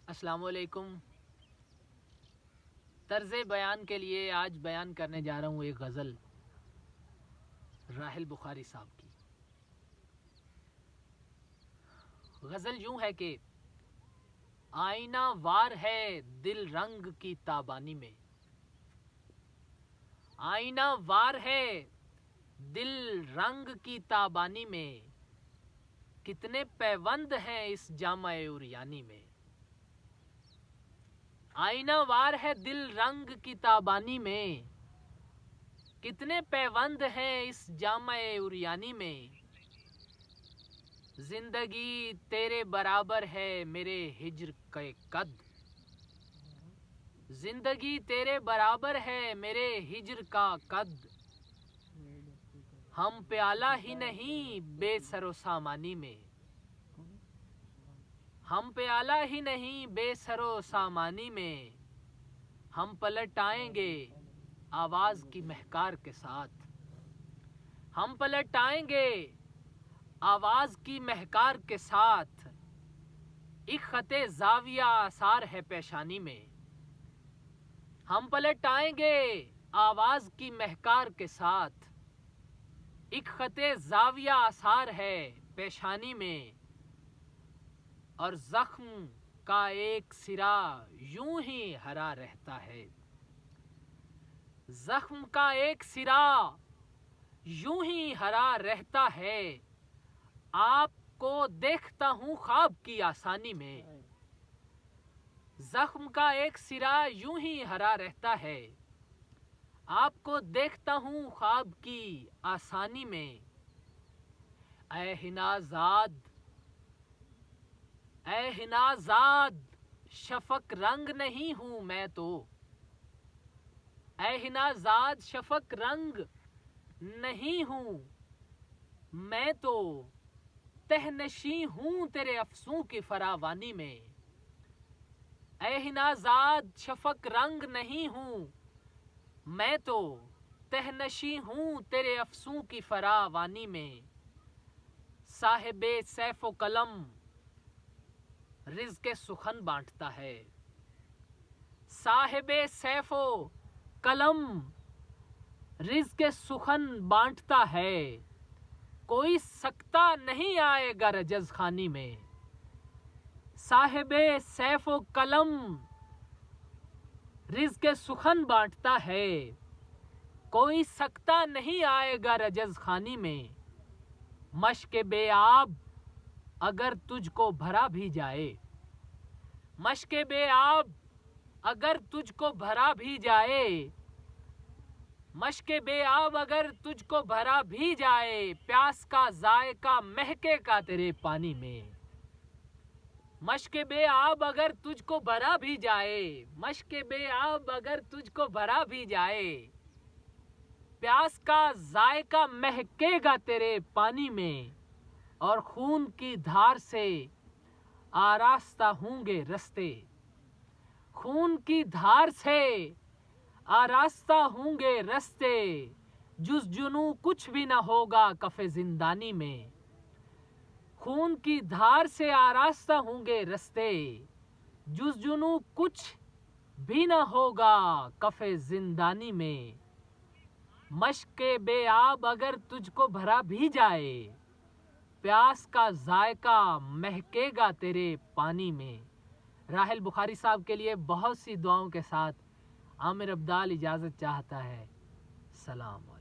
السلام علیکم۔ طرز بیان کے لیے آج بیان کرنے جا رہا ہوں ایک غزل راحل بخاری صاحب کی۔ غزل یوں ہے کہ آئینہ وار ہے دل رنگ کی تابانی میں، آئینہ وار ہے دل رنگ کی تابانی میں، کتنے پیوند ہیں اس جامع عریانی میں۔ آئینہ وار ہے دل رنگ کی تابانی میں، کتنے پیوند ہیں اس جامع عریانی میں۔ زندگی تیرے برابر ہے میرے ہجر کے قد، زندگی تیرے برابر ہے میرے ہجر کا قد، ہم پیالہ ہی نہیں بے سر و سامانی میں، ہم پیالہ ہی نہیں بے سر و سامانی میں، ہم پلٹ آئیں گے آواز کی مہکار کے ساتھ، ہم پلٹ آئیں گے آواز کی مہکار کے ساتھ، ایک خط زاویہ آثار ہے پیشانی میں، ہم پلٹ آئیں گے آواز کی مہکار کے ساتھ، ایک خط زاویہ آثار ہے پیشانی میں، اور زخم کا ایک سرا یوں ہی ہرا رہتا ہے، زخم کا ایک سرا یوں ہی ہرا رہتا ہے، آپ کو دیکھتا ہوں خواب کی آسانی میں، زخم کا ایک سرا یوں ہی ہرا رہتا ہے، آپ کو دیکھتا ہوں خواب کی آسانی میں۔ اے حنا زاد، اے حنا زاد شفق رنگ نہیں ہوں میں تو، اے حنا زاد شفق رنگ نہیں ہوں میں تو، تہ نشیں ہوں تیرے افسوں کی فراوانی میں، اے حنا زاد شفق رنگ نہیں ہوں میں تو، تہ نشیں ہوں تیرے افسوں کی فراوانی میں۔ صاحب سیف و قلم رزق سخن بانٹتا ہے، صاحب سیف و قلم رزق سخن بانٹتا ہے، کوئی سکتا نہیں آئے گا رجز خوانی میں، صاحب سیف و قلم رزق سخن بانٹتا ہے، کوئی سکتا نہیں آئے گا رجز خوانی میں۔ مشک بے آب اگر تجھ کو بھرا بھی جائے، مشک بے آب اگر تجھ کو بھرا بھی جائے، مشک بے آب اگر تجھ کو بھرا بھی جائے، پیاس کا ذائقہ مہکے گا تیرے پانی میں، مشک بے آب اگر تجھ کو بھرا بھی جائے، مشک بے آب اگر تجھ کو بھرا بھی جائے، پیاس کا ذائقہ مہکے گا تیرے پانی میں، اور خون کی دھار سے آراستہ ہوں گے رستے، خون کی دھار سے آراستہ ہوں گے رستے، جز جنوں کچھ بھی نہ ہوگا کف زندانی میں، خون کی دھار سے آراستہ ہوں گے رستے، جز جنوں کچھ بھی نہ ہوگا کف زندانی میں۔ مشک بے آب اگر تجھ کو بھرا بھی جائے، پیاس کا ذائقہ مہکے گا تیرے پانی میں۔ راحل بخاری صاحب کے لیے بہت سی دعاؤں کے ساتھ عامر ابدال اجازت چاہتا ہے۔ سلام علیکم۔